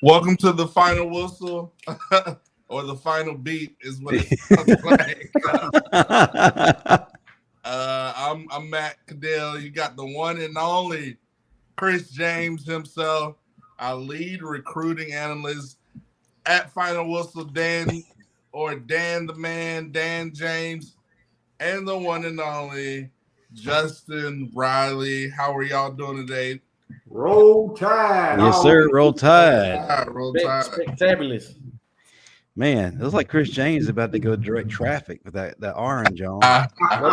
Welcome to the final whistle, or the final beat is what it sounds like. I'm Matt Caddell. You got the one and only Chris James himself, our lead recruiting analyst at Final Whistle, Dan the Man, Dan James, and the one and only Justin Riley. How are y'all doing today? Roll Tide. Yes, sir. Roll Tide. Roll Tide. Spectabulous. Man, it looks like Chris James is about to go direct traffic with that orange on. No,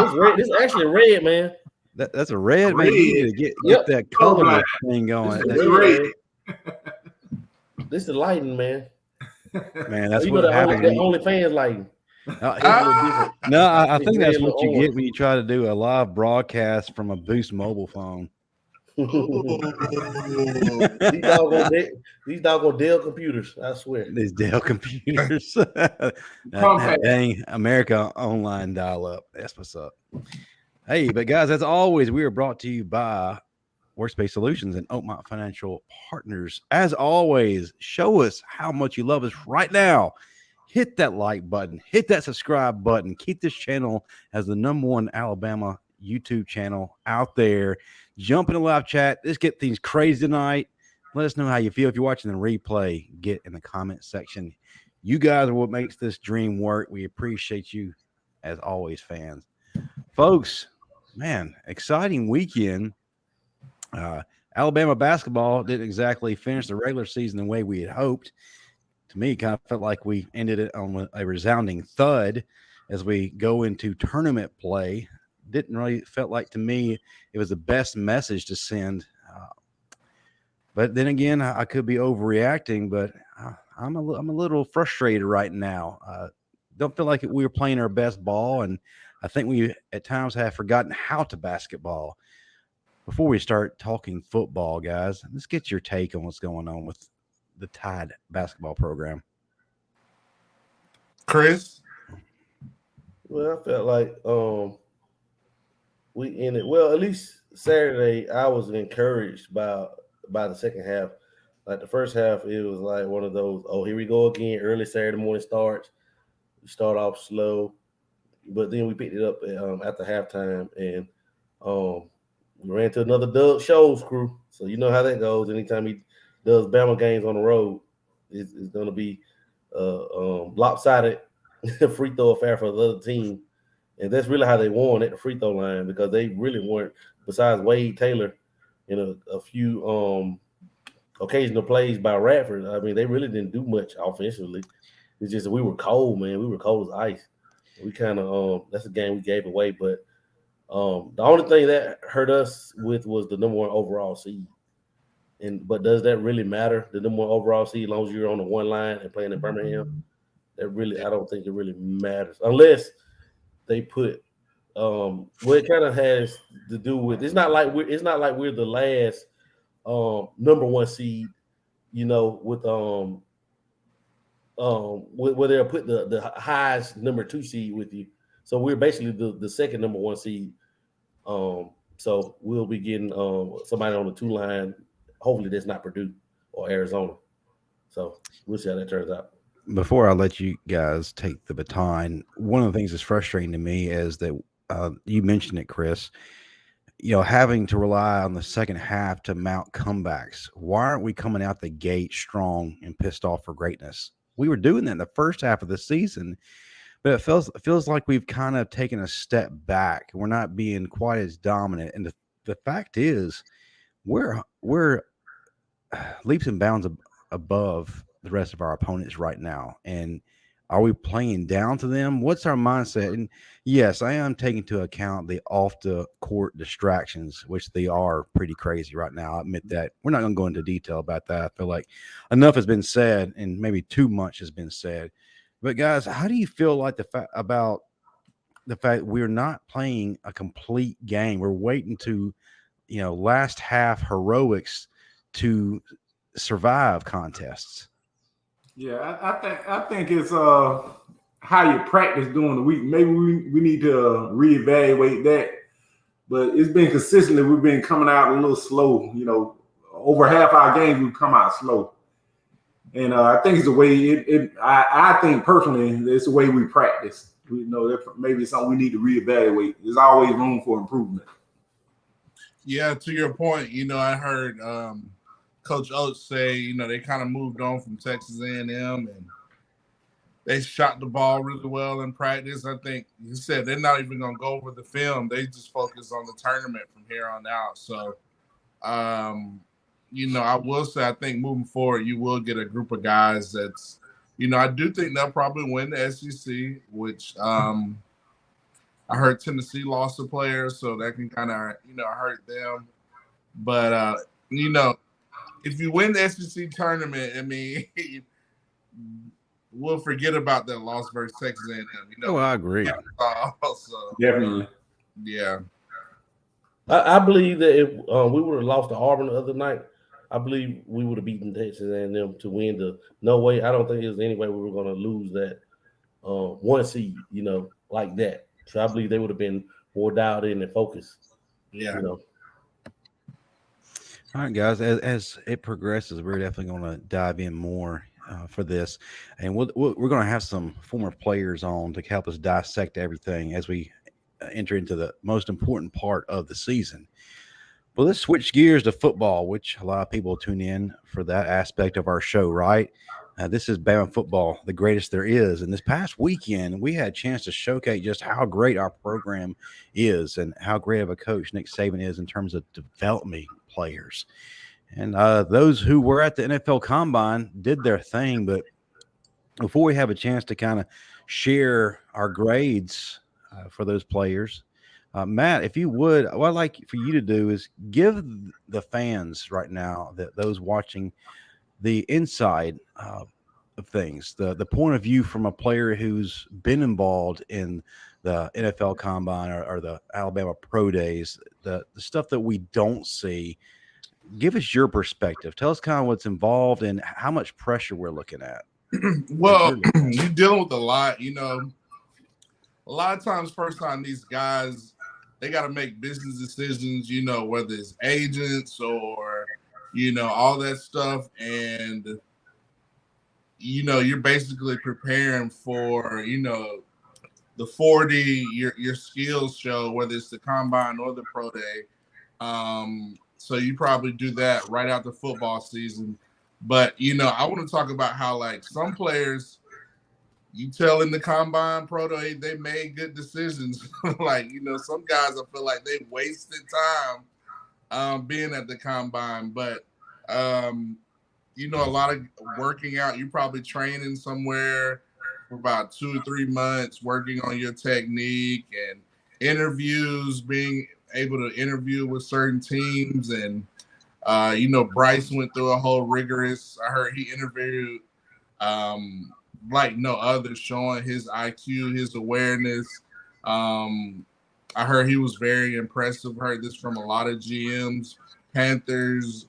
this red. This is actually red, man. That's a red, man. You need to get that color thing going. This is red. This is the lighting, man. Man, that's you what happens. That OnlyFans lighting. I think that's what you get when you try to do a live broadcast from a Boost mobile phone. These doggone Dell computers, I swear. These Dell computers. Dang, America Online dial-up. That's what's up. Hey, but guys, as always, we are brought to you by Workspace Solutions and Oakmont Financial Partners. As always, show us how much you love us right now. Hit that like button. Hit that subscribe button. Keep this channel as the #1 Alabama YouTube channel out there. Jump in the live chat. Let's get things crazy tonight. Let us know how you feel. If you're watching the replay, get in the comment section. You guys are what makes this dream work. We appreciate you, as always, fans. Folks, man, exciting weekend. Alabama basketball didn't exactly finish the regular season the way we had hoped. To me, it kind of felt like we ended it on a resounding thud as we go into tournament play. Didn't really felt like to me it was the best message to send. But then again, I could be overreacting, but I'm a little frustrated right now. Don't feel like we were playing our best ball, and I think we at times have forgotten how to basketball. Before we start talking football, guys, let's get your take on what's going on with the Tide basketball program. Chris? Well, I felt like we ended well. At least Saturday, I was encouraged by the second half. Like the first half, it was like one of those, oh, here we go again. Early Saturday morning starts. We start off slow, but then we picked it up after halftime, and we ran to another Doug Scholes crew. So you know how that goes. Anytime he does Bama games on the road, it's going to be lopsided free throw affair for the other team. And that's really how they won at the free throw line, because they really weren't, besides Wade Taylor and a few occasional plays by Radford. I mean, they really didn't do much offensively. It's just we were cold, man. We were cold as ice. We kind of that's a game we gave away. But the only thing that hurt us with was the #1 overall seed. But does that really matter? The #1 overall seed, as long as you're on the one line and playing in Birmingham, I don't think it really matters unless they put it kind of has to do with, it's not like we're the last #1 seed, you know, with where they'll put the highest #2 seed with you. So we're basically the second #1 seed. So we'll be getting somebody on the 2 line. Hopefully that's not Purdue or Arizona. So we'll see how that turns out. Before I let you guys take the baton, one of the things that's frustrating to me is that you mentioned it, Chris, you know, having to rely on the second half to mount comebacks. Why aren't we coming out the gate strong and pissed off for greatness? We were doing that in the first half of the season, but it feels like we've kind of taken a step back. We're not being quite as dominant. And the fact is, we're leaps and bounds above the rest of our opponents right now. And are we playing down to them? What's our mindset? And yes, I am taking into account the off the court distractions, which they are pretty crazy right now. I admit that. We're not going to go into detail about that. I feel like enough has been said, and maybe too much has been said. But guys, how do you feel like about the fact we're not playing a complete game? We're waiting to, last half heroics to survive contests. Yeah, I think it's how you practice during the week. Maybe we need to reevaluate that. But it's been consistently, we've been coming out a little slow. Over half our games we've come out slow. And I think it's the way I think personally, it's the way we practice. We know that maybe it's something we need to reevaluate. There's always room for improvement. Yeah, to your point, I heard Coach Oates say, they kind of moved on from Texas A&M and they shot the ball really well in practice. I think he said they're not even going to go over the film. They just focus on the tournament from here on out. So, I will say I think moving forward, you will get a group of guys that's, I do think they'll probably win the SEC, which I heard Tennessee lost a player, so that can kind of, hurt them. But, if you win the SEC tournament, I mean, we'll forget about that loss versus Texas A&M. I agree. So, Definitely. Yeah. I believe that if we would have lost to Auburn the other night, I believe we would have beaten Texas A&M to win the. No way. I don't think there's any way we were going to lose that one seed, like that. So I believe they would have been more dialed in and focused. Yeah. All right, guys. As it progresses, we're definitely going to dive in more for this, and we're going to have some former players on to help us dissect everything as we enter into the most important part of the season. Well, let's switch gears to football, which a lot of people tune in for that aspect of our show, right? This is Bama football, the greatest there is. And this past weekend, we had a chance to showcase just how great our program is and how great of a coach Nick Saban is in terms of developing players. And those who were at the NFL Combine did their thing. But before we have a chance to kind of share our grades for those players, Matt, if you would, what I'd like for you to do is give the fans right now, those watching, the inside of things, the point of view from a player who's been involved in the NFL Combine or the Alabama Pro Days, the stuff that we don't see. Give us your perspective. Tell us kind of what's involved and how much pressure we're looking at. Well, you're dealing with a lot, a lot of times first time these guys, they got to make business decisions, whether it's agents or, all that stuff. And, you're basically preparing for, the 40, your skills show, whether it's the Combine or the Pro Day. So you probably do that right after football season. But, I want to talk about how, like, some players, you tell in the Combine Pro Day, they made good decisions. Like, some guys, I feel like they wasted time being at the Combine. But, a lot of working out, you're probably training somewhere for about 2 or 3 months, working on your technique and interviews, being able to interview with certain teams. And, Bryce went through a whole rigorous, I heard he interviewed like no other, showing his IQ, his awareness. I heard he was very impressive. Heard this from a lot of GMs, Panthers,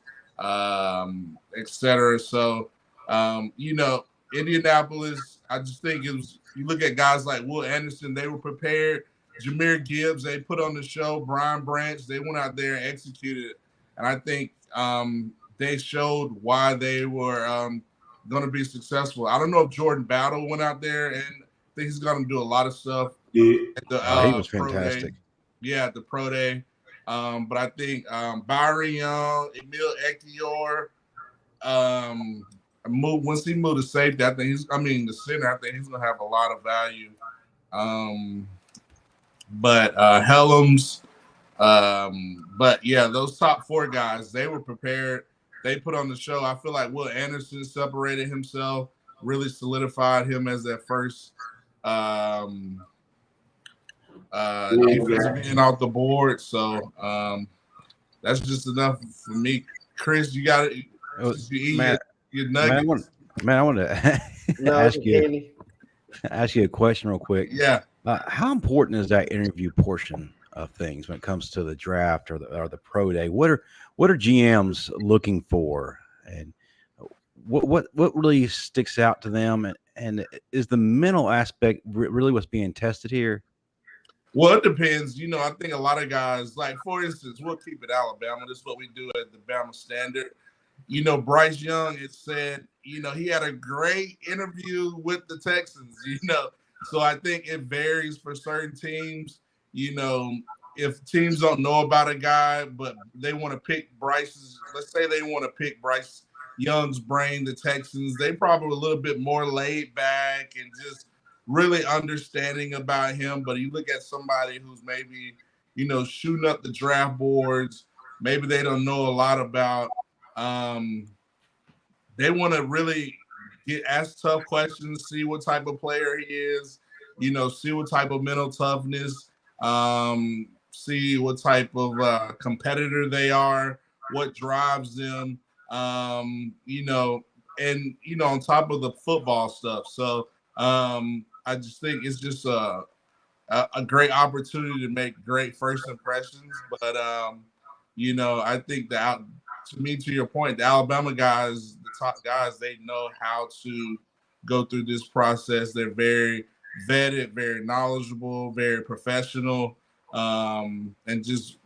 etc. So, Indianapolis, I just think it was, you look at guys like Will Anderson, they were prepared. Jahmyr Gibbs, they put on the show. Brian Branch, they went out there and executed. And I think they showed why they were going to be successful. I don't know if Jordan Battle went out there, and I think he's going to do a lot of stuff. Yeah. At the, he was fantastic. Yeah, at the Pro Day. But I think Byron Young, Emil Ekiyor, once he moved to safety, the center, I think he's going to have a lot of value. But Helms, but yeah, those top 4 guys, they were prepared. They put on the show. I feel like Will Anderson separated himself, really solidified him as that first defensive end off the board. So that's just enough for me. Chris, you got it. Your nuggets. Man, I want to ask you a question real quick. Yeah. How important is that interview portion of things when it comes to the draft or the pro day? What are GMs looking for, and what really sticks out to them? And is the mental aspect really what's being tested here? Well, it depends. I think a lot of guys, like, for instance, we'll keep it Alabama. This is what we do at the Bama Standard. Bryce Young had said, he had a great interview with the Texans, So I think it varies for certain teams. If teams don't know about a guy, but they want to pick let's say they want to pick Bryce Young's brain, the Texans, they probably a little bit more laid back and just really understanding about him. But you look at somebody who's maybe, shooting up the draft boards, maybe they don't know a lot about, they want to really ask tough questions, see what type of player he is, see what type of mental toughness, see what type of competitor they are, what drives them, and on top of the football stuff. So I just think it's just a great opportunity to make great first impressions. But I think that, to your point, the Alabama guys, the top guys, they know how to go through this process. They're very vetted, very knowledgeable, very professional, and just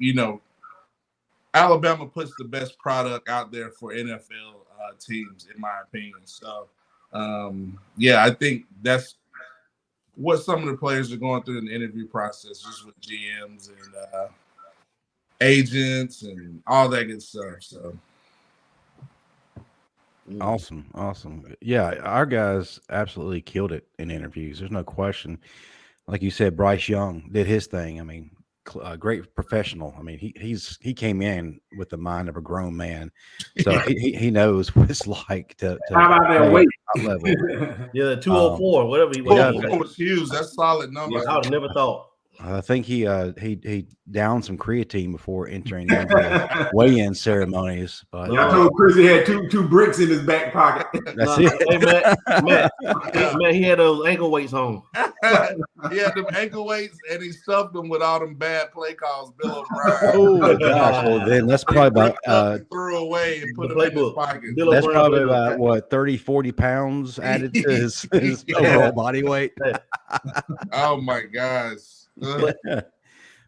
Alabama puts the best product out there for NFL teams, in my opinion. So I think that's what some of the players are going through in the interview process, just with GMs and agents and all that good stuff. So awesome. Yeah, our guys absolutely killed it in interviews. There's no question. Like you said, Bryce Young did his thing. I mean, a great professional. I mean, he came in with the mind of a grown man, so he knows what it's like to how about that weight level. Yeah, 204, whatever he was. 204 was huge. That's solid number. Yeah, I would never thought. I think he downed some creatine before entering the weigh-in ceremonies. But I told Chris he had two bricks in his back pocket. That's it. Hey, Matt, he had those ankle weights on. He had them ankle weights, and he stuffed them with all them bad play calls. Bill O'Brien. Oh gosh! Well, then that's probably about threw away and put them in his pocket. That's probably about what 30-40 pounds added to his overall body weight. Oh my gosh! But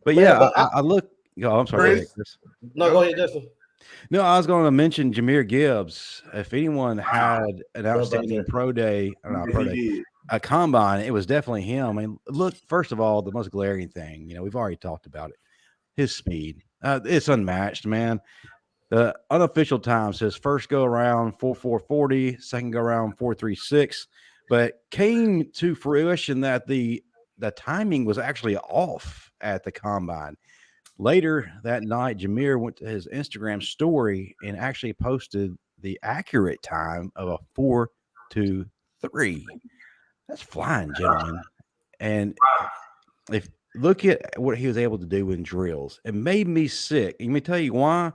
yeah, I look. I'm sorry. Chris? No, go ahead, Justin. No, I was going to mention Jahmyr Gibbs. If anyone had an outstanding a combine, it was definitely him. I mean, look, first of all, the most glaring thing, we've already talked about it. His speed, it's unmatched, man. The unofficial time says first go around 4.40, second go around 4.36, but came to fruition that the timing was actually off at the combine. Later that night, Jahmyr went to his Instagram story and actually posted the accurate time of a 4.23. That's flying, gentlemen. And if look at what he was able to do in drills, it made me sick. Let me tell you why.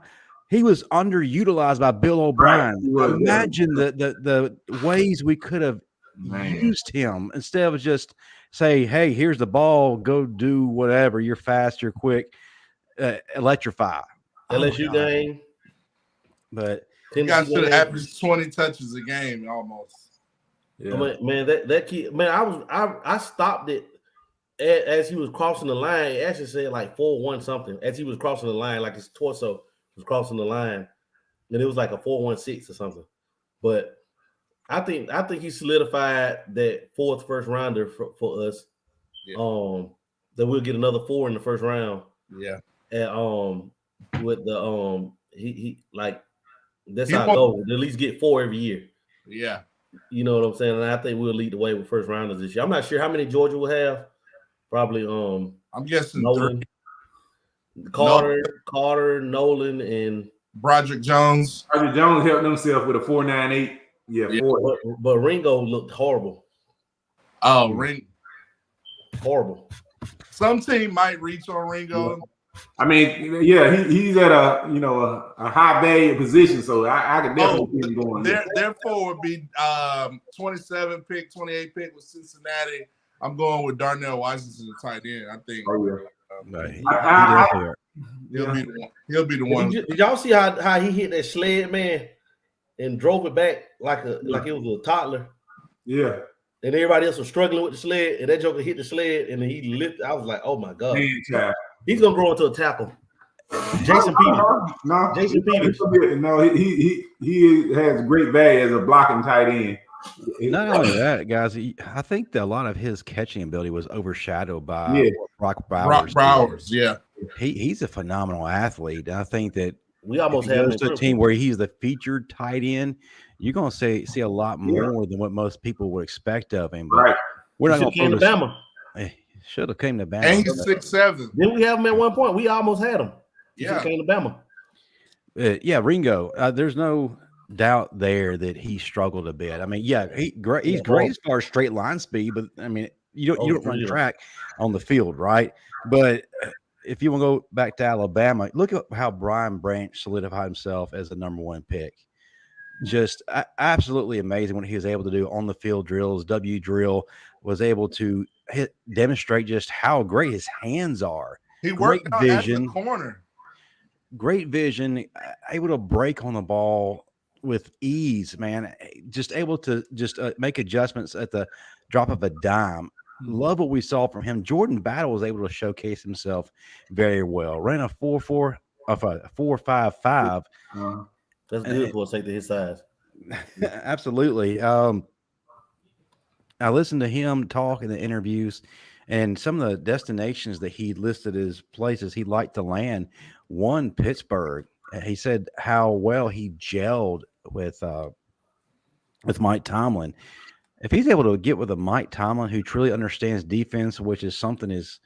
He was underutilized by Bill O'Brien. Right. Imagine the ways we could have used him instead of just say, hey, here's the ball, go do whatever. You're fast, you're quick, electrify. LSU game. But you guys should average 20 touches a game almost. Yeah. Man, that kid, man, I stopped it as he was crossing the line. It actually said like 4.1 something as he was crossing the line, like his torso was crossing the line, and it was like a 4.16 or something. But I think he solidified that fourth first rounder for us. Yeah. That we'll get another 4 in the first round. Yeah. And with the he like that's our goal. At least get 4 every year. Yeah. You know what I'm saying? And I think we'll lead the way with first rounders this year. I'm not sure how many Georgia will have. Probably I'm guessing Nolan, 3. Carter, Nolan, and Broderick Jones. Broderick Jones helped himself with a 4.98. Yeah. 4. But Ringo looked horrible. Oh, Ringo. Horrible. Some team might reach on Ringo. Yeah. I mean, yeah, he's at a high value position, so I could definitely see him going. Therefore, would be 27 pick, 28 pick with Cincinnati. I'm going with Darnell Washington, the tight end. I think. He'll be the one. Did y'all see how he hit that sled, man, and drove it back like it was a toddler? Yeah. And everybody else was struggling with the sled, and that joker hit the sled, and he lifted. I was like, oh my god. He's gonna grow into a tackle. Jason Peters. No, Jason Peters. No, he has great value as a blocking tight end. Not only that, guys, I think that a lot of his catching ability was overshadowed by Brock Bowers. Yeah. He's a phenomenal athlete. I think that we almost if he have goes to a team where he's the featured tight end, you're going to see a lot more than what most people would expect of him. But we're not going to came to Bama. Should have came to Bama. And he's 6'7". Then we have him at one point. We almost had him. He came to Bama. Ringo. There's no doubt there that he struggled a bit. I mean, he's great as far as straight line speed, but I mean, you don't run track on the field, right? But if you want to go back to Alabama, look at how Brian Branch solidified himself as the number 1 pick. Just absolutely amazing what he was able to do on the field drills. W drill was able to demonstrate just how great his hands are. He worked out at the corner. Great vision, able to break on the ball with ease, man. Just able to make adjustments at the drop of a dime. Love what we saw from him. Jordan Battle was able to showcase himself very well. Ran a 4.55. That's good for a safety his size. Absolutely. I listened to him talk in the interviews, and some of the destinations that he listed as places he'd like to land. One, Pittsburgh. He said how well he gelled with Mike Tomlin. If he's able to get with a Mike Tomlin who truly understands defense, which is something his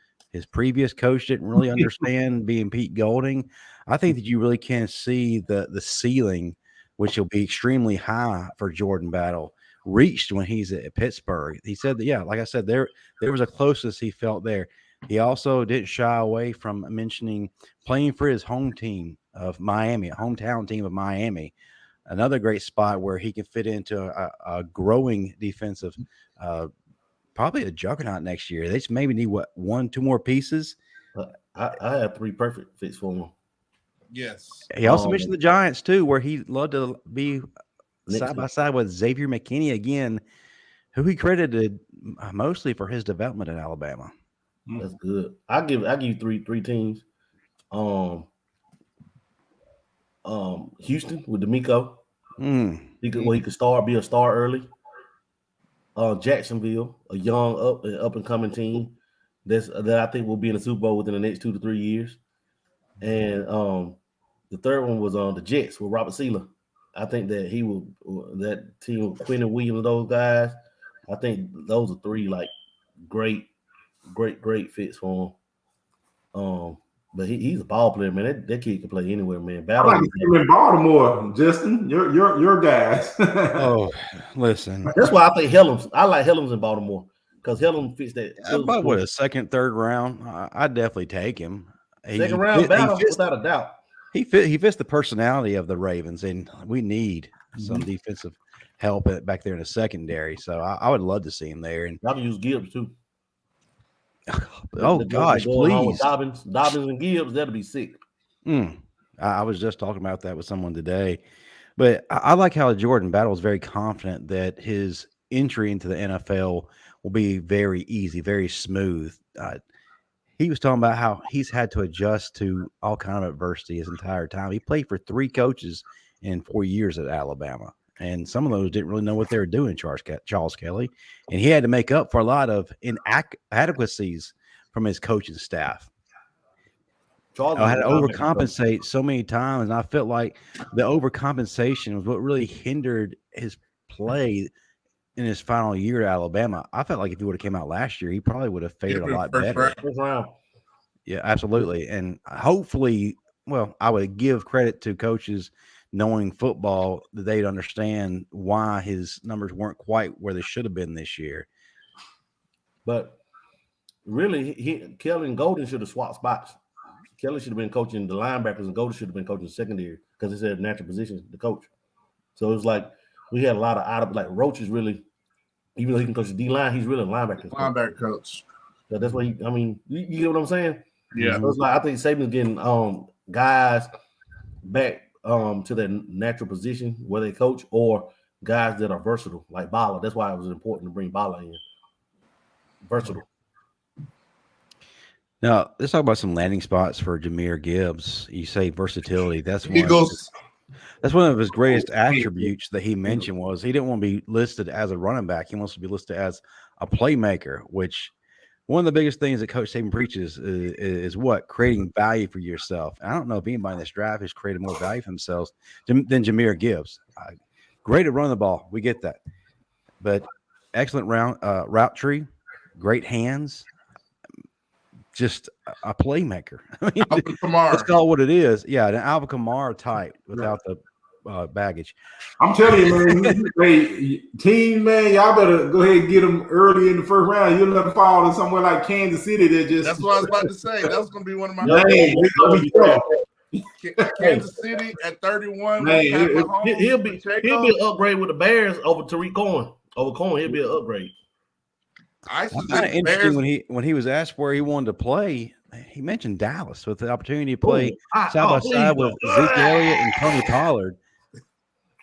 previous coach didn't really understand, being Pete Golding, I think that you really can see the ceiling, which will be extremely high for Jordan Battle, reached when he's at Pittsburgh. He said that, like I said, there was a closeness he felt there. He also didn't shy away from mentioning playing for his home team of Miami, a hometown team of Miami. Another great spot where he can fit into a growing defensive, probably a juggernaut next year. They just maybe need 1-2 more pieces. I have 3 perfect fits for him. Yes. He also mentioned the Giants too, where he'd love to be side by side with Xavier McKinney again, who he credited mostly for his development in Alabama. That's good. I give you three teams. Houston with D'Amico. He could be a star early. Jacksonville, a young up and coming team that I think will be in the Super Bowl within the next 2 to 3 years. And the third one was on the Jets with Robert Saleh. I think that that team with Quinn and Williams, those guys. I think those are 3 like great fits for him. But he's a ball player, man. That kid can play anywhere, man. I like him in Baltimore, Justin. Your guys. Oh, listen. That's why I think Helms. I like Helms in Baltimore because Helms fits that. About a second, third round, I'd definitely take him. Second round battle, without a doubt. He fits the personality of the Ravens, and we need some defensive help back there in the secondary. So I would love to see him there. And I can use Gibbs too. Oh gosh, please! Dobbins and Gibbs, that'll be sick. I was just talking about that with someone today, but I like how Jordan Battle is very confident that his entry into the NFL will be very easy, very smooth. He was talking about how he's had to adjust to all kind of adversity his entire time. He played for 3 coaches in 4 years at Alabama. And some of those didn't really know what they were doing, Charles Kelly. And he had to make up for a lot of inadequacies from his coaching staff. I had to overcompensate so many times, and I felt like the overcompensation was what really hindered his play in his final year at Alabama. I felt like if he would have came out last year, he probably would have fared a lot better. Yeah, absolutely. And hopefully, I would give credit to coaches knowing football that they'd understand why his numbers weren't quite where they should have been this year. But really, Kelly and Golden should have swapped spots. Kelly should have been coaching the linebackers, and Golden should have been coaching the secondary because it's their natural position to coach. So it was like we had a lot of Roach is really, even though he can coach the D-line, he's really a linebacker coach. So that's why you get what I'm saying? Yeah. So it's like I think Saban's getting guys back to their natural position where they coach, or guys that are versatile, like Bala. That's why it was important to bring Bala in. Versatile. Now, let's talk about some landing spots for Jahmyr Gibbs. You say versatility. That's Eagles. one of his greatest attributes that he mentioned was he didn't want to be listed as a running back. He wants to be listed as a playmaker, which one of the biggest things that Coach Saban preaches is what? Creating value for yourself. I don't know if anybody in this draft has created more value for themselves than Jahmyr Gibbs. Great at running the ball. We get that. But excellent route tree, great hands, just a playmaker. I mean, let's call it what it is. Yeah, an Alvin Kamara type without the baggage. I'm telling you, man, team, man, y'all better go ahead and get them early in the first round. You'll let them fall in somewhere like Kansas City. That's what I was about to say. That's going to be one of my Kansas City at 31. Man, he'll be an upgrade with the Bears over Tariq Cohen. Over Cohen, he'll be an upgrade. Kind of interesting when he was asked where he wanted to play. He mentioned Dallas with the opportunity to play side by side with Zeke Elliott and Tony Pollard.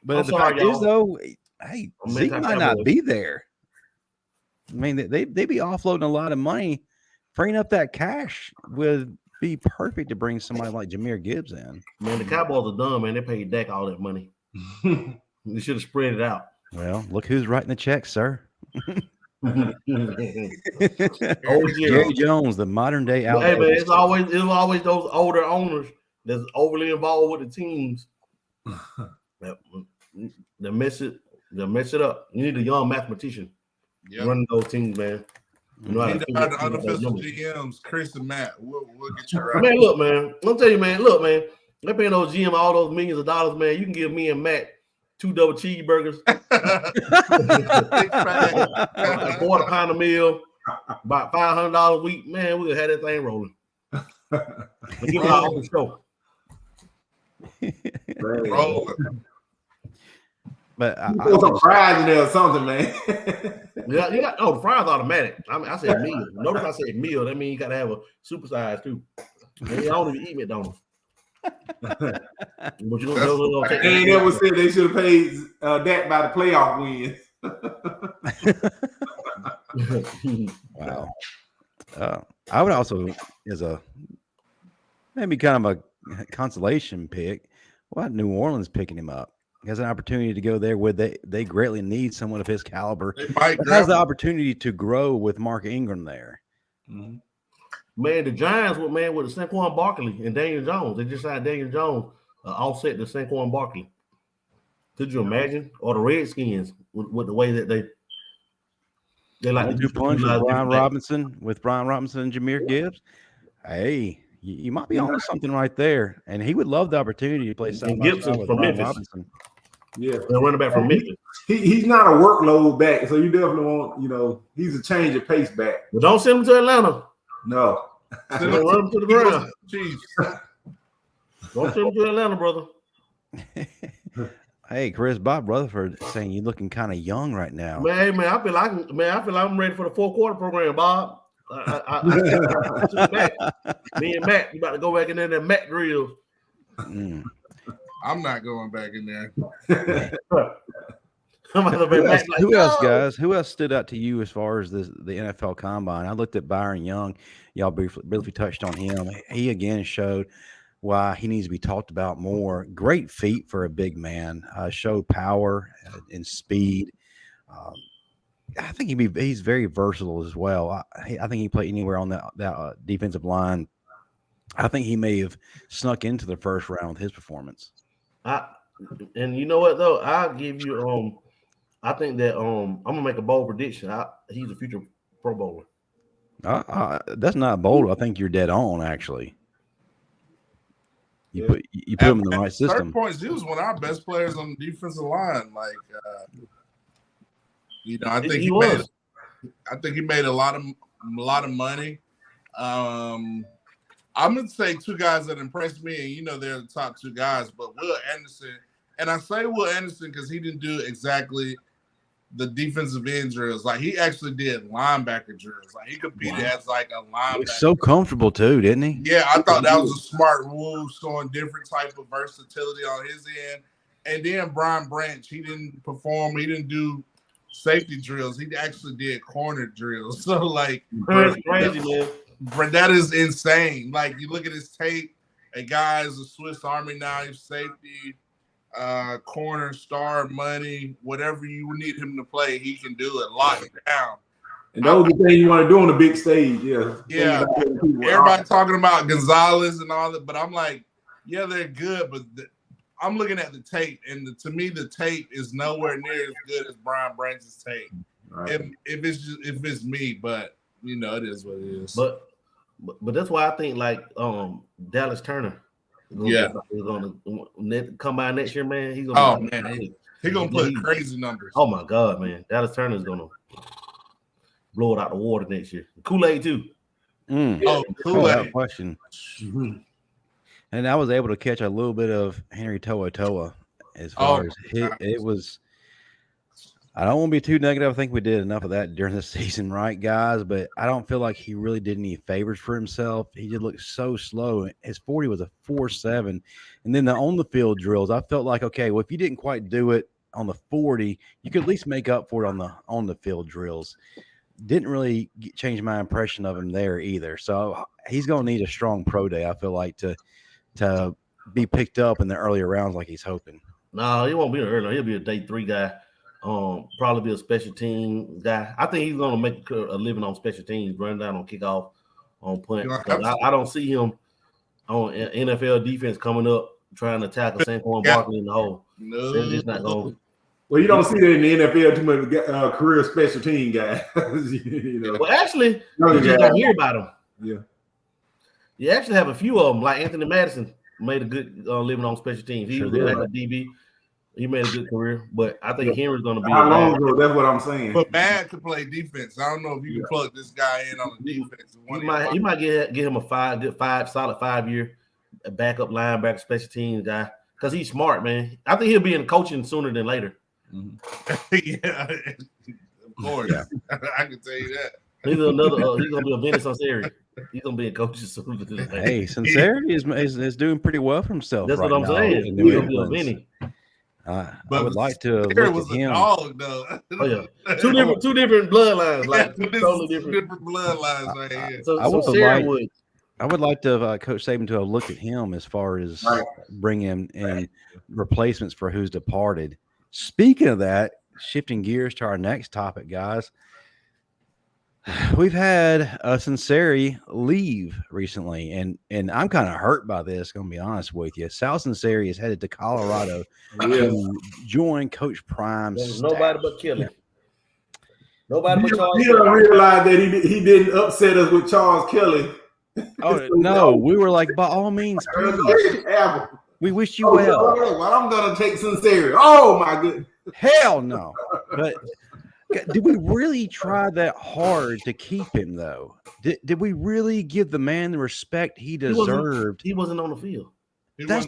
But the fact is, though, hey, Zeke might not be there. I mean, they be offloading a lot of money. Freeing up that cash would be perfect to bring somebody like Jahmyr Gibbs in. Man, the Cowboys are dumb, man. They paid Dak all that money. They should have spread it out. Well, look who's writing the check, sir. Jerry Jones, the modern day outlet. Hey man, it's always those older owners that's overly involved with the teams that mess it up. You need a young mathematician running those teams, man. You know how to the unofficial GMs, Chris and Matt. We'll get you right. Man, look, man. I'll tell you, man. Look, man. They're paying those GM all those millions of dollars, man. You can give me and Matt 2 double cheeseburgers, a quarter pound of meal, about $500 a week. Man, we could have that thing rolling. Give it all the show. But put some fries in there or something, man. Yeah, you got the fries automatic. I said meal. Notice I said meal. That means you got to have a supersize too. Man, I don't even eat McDonald's. But you don't they ain't ever said they should have paid that by the playoff wins. Wow. I would also, as a maybe kind of a consolation pick, why New Orleans picking him up? He has an opportunity to go there where they greatly need someone of his caliber. Has the opportunity to grow with Mark Ingram there. Mm-hmm. Man, the Giants with the Saquon Barkley and Daniel Jones. They just signed Daniel Jones offset the Saquon Barkley. Could you imagine? Or the Redskins with the way that they like to do punch with Brian Robinson and Jahmyr Gibbs. Hey, you might be on something right there. And he would love the opportunity to play side by side with Brian Robinson. Yeah, they're running back from Memphis. He's not a workload back, so you definitely want, he's a change of pace back. But don't send him to Atlanta. No. Run him to the ground. Don't send him to Atlanta, brother. Hey, Chris, Bob Rutherford saying you're looking kind of young right now. Man, I feel like I'm ready for the 4-quarter program, Bob. Me and Matt, you about to go back in there that Matt drills. I'm not going back in there. Who else, guys? Who else stood out to you as far as the NFL Combine? I looked at Byron Young. Y'all briefly touched on him. He again showed why he needs to be talked about more. Great feet for a big man. Showed power and speed. I think he's very versatile as well. I think he played anywhere on that defensive line. I think he may have snuck into the first round with his performance. And you know what though? I'll give you I think that I'm gonna make a bold prediction. He's a future Pro Bowler. That's not bold. I think you're dead on. Actually, you put him in the right system. 30 points. He was one of our best players on the defensive line. I think he made a lot of money. I'm gonna say 2 guys that impressed me, and they're the top 2 guys. But Will Anderson, and I say Will Anderson because he didn't do exactly the defensive end drills. Like he actually did linebacker drills. Like he competed as like a linebacker. He was so comfortable too, didn't he? Yeah, I thought that was a smart move, showing different type of versatility on his end. And then Brian Branch, he didn't perform. He didn't do safety drills. He actually did corner drills. So that's crazy, man. But that is insane. Like you look at his tape, a guy is a Swiss Army knife, safety, corner, star, money, whatever you need him to play, he can do it. Lock it down. And those are the things you want to do on the big stage. Yeah. Everybody talking about Gonzalez and all that, but I'm like, yeah, they're good, but I'm looking at the tape, and to me, the tape is nowhere near as good as Brian Branch's tape. Right. If it's me, but you know, it is what it is. But that's why I think like Dallas Turner. Is gonna come by next year, man. He's gonna he's gonna put crazy numbers. Oh my God, man! Dallas Turner's gonna blow it out the water next year. Kool-Aid too. Kool-Aid question. Mm-hmm. And I was able to catch a little bit of Henry To'oTo'o as far as it was. I don't want to be too negative. I think we did enough of that during the season, right, guys? But I don't feel like he really did any favors for himself. He did look so slow. His 40 was a 4.7. And then the on-the-field drills, I felt like, okay, well, if you didn't quite do it on the 40, you could at least make up for it on the on-the-field drills. Didn't really change my impression of him there either. So he's going to need a strong pro day, I feel like, to be picked up in the earlier rounds like he's hoping. No, he won't be an early. He'll be a day 3 guy. Probably be a special team guy. I think he's going to make a living on special teams, running down on kickoff, on punt. I don't see him on NFL defense coming up trying to tackle Saquon Barkley in the hole. No, they're just not going. Well, you don't see that in the NFL too much career special team guy. You know. Well, actually, you just don't hear about them. Yeah, you actually have a few of them, like Anthony Madison made a good living on special teams. He was like a DB. He made a good career, but I think Henry's going to be. How long ago? That's what I'm saying. But Matt could play defense. I don't know if you can plug this guy in on the defense. You might get him a solid 5-year backup linebacker special teams guy because he's smart, man. I think he'll be in coaching sooner than later. Mm-hmm. Yeah, of course. Yeah. I can tell you that. He's gonna be a Vinny Sunseri. He's gonna be a coach sooner than later. Hey, Sunseri is doing pretty well for himself. That's right what I'm saying. He's gonna be a Vinny. I would like to look was at him. A dog, though. Oh yeah, two different bloodlines, like totally different bloodlines right here. So I would like to Coach Saban to have looked at him as far as bringing in replacements for who's departed. Speaking of that, shifting gears to our next topic, guys. We've had Sunseri leave recently, and I'm kind of hurt by this, going to be honest with you. Sal Sunseri is headed to Colorado to join Coach Prime's staff. Nobody but Kelly. Nobody but Charles. You don't realize that he didn't upset us with Charles Kelly. Oh, no. We were like, by all means, please. We wish you well. Well, I'm going to take Sunseri. Oh, my goodness. Hell no. But did we really try that hard to keep him, though? Did we really give the man the respect he deserved? He wasn't on the field. That's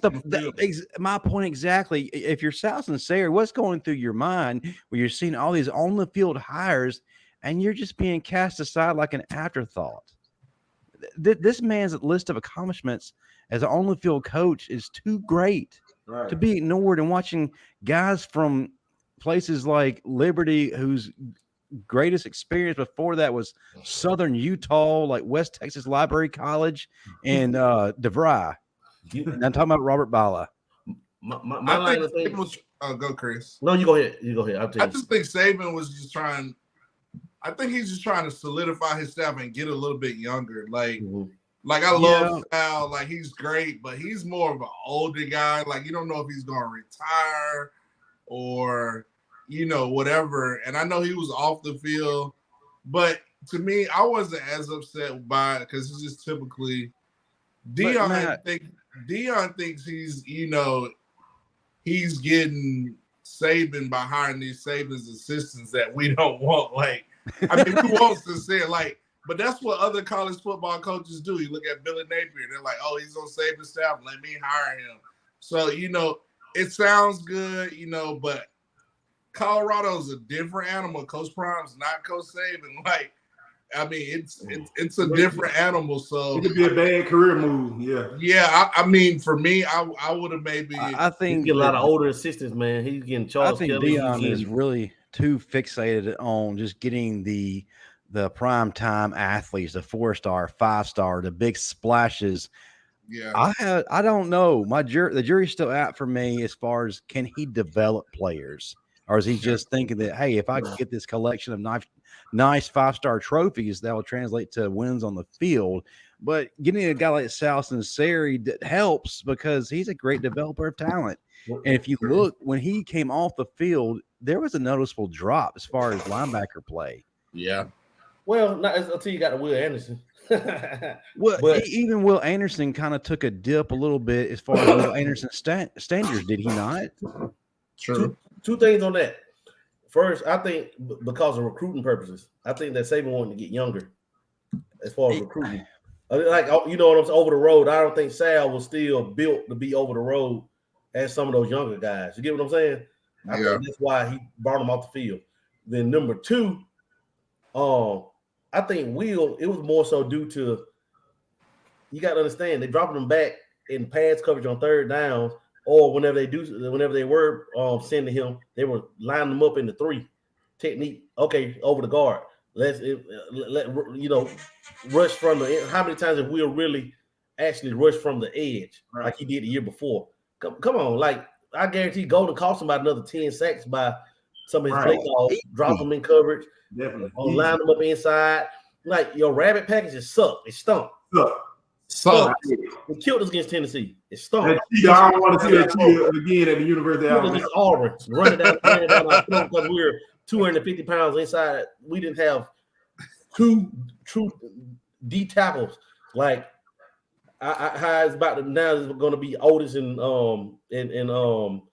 my point exactly. If you're Sal Sunseri, what's going through your mind when you're seeing all these on-the-field hires and you're just being cast aside like an afterthought? This man's list of accomplishments as an on-the-field coach is too great to be ignored, and watching guys from places like Liberty, whose greatest experience before that was Southern Utah, like West Texas Library College, and DeVry. I'm talking about Robert Bala. I think go, Chris. No, you go ahead. I just think Saban was just trying. I think he's just trying to solidify his staff and get a little bit younger. Like I love Sal. Like he's great, but he's more of an older guy. Like you don't know if he's going to retire or whatever. And I know he was off the field, but to me, I wasn't as upset by it because it's just typically Deion thinks he's he's getting Saban by hiring these Saban's assistants that we don't want. Like, I mean, who wants to say it? But that's what other college football coaches do. You look at Billy Napier, they're like, oh, he's on Saban's staff, let me hire him. So, it sounds good, but Colorado's a different animal. Coach Prime's not Coach Saban. Like, I mean, it's a different animal. So it could be a bad career move. Yeah. Yeah. I mean, for me, I would have maybe. I think get a lot of older assistants, man. He's getting Charles. I think Deion is really too fixated on just getting the the prime time athletes, the 4-star, 5-star, the big splashes. Yeah. I don't know. The jury's still out for me as far as can he develop players, or is he just thinking that, hey, if I can get this collection of nice 5-star trophies, that will translate to wins on the field. But getting a guy like Sal Sunseri that helps because he's a great developer of talent. And if you look, when he came off the field, there was a noticeable drop as far as linebacker play. Yeah. Well, not until you got to Will Anderson. Well, even Will Anderson kind of took a dip a little bit as far as Will Anderson standards, did he not? True. Two things on that. First, I think because of recruiting purposes, I think that Saban wanted to get younger as far as recruiting. Like, you know what I'm saying, over the road. I don't think Sal was still built to be over the road as some of those younger guys. You get what I'm saying? I think that's why he brought him off the field. Then number two, I think Will, it was more so due to, you got to understand, they dropping them back in pass coverage on third downs, or whenever they were sending him, they were lining them up in the 3 technique. Okay, over the guard. Let rush from the. How many times have Will really actually rushed from the edge like he did the year before? Come on, like I guarantee Golden cost him about another 10 sacks by some of his play calls, drop them in coverage, Definitely line them up inside. Like your rabbit packages suck. It stunk. Suck. It killed us against Tennessee. It stunk. I don't want to see that again at the University of Alabama. Against Auburn, running down our throat because we were 250 pounds inside. We didn't have 2 true D tackles. Like how it's about now is going to be Otis and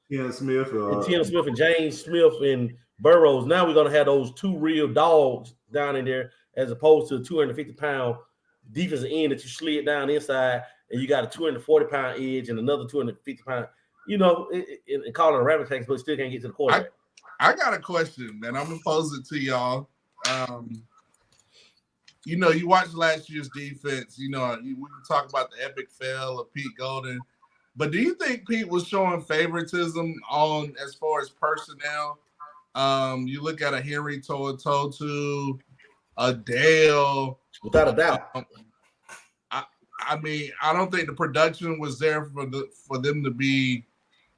Tim Smith, and James Smith and Burrows. Now we're going to have those 2 real dogs down in there, as opposed to a 250-pound defensive end that you slid down inside, and you got a 240-pound edge and another 250-pound. You know, and call it a rabbit tax, but still can't get to the quarterback. I got a question, and I'm gonna pose it to y'all. You know, you watched last year's defense. You know, we can talk about the epic fail of Pete Golden, but do you think Pete was showing favoritism on as far as personnel? You look at a Henry To'oto'o, a Dale, without a doubt. I mean, I don't think the production was there for them to be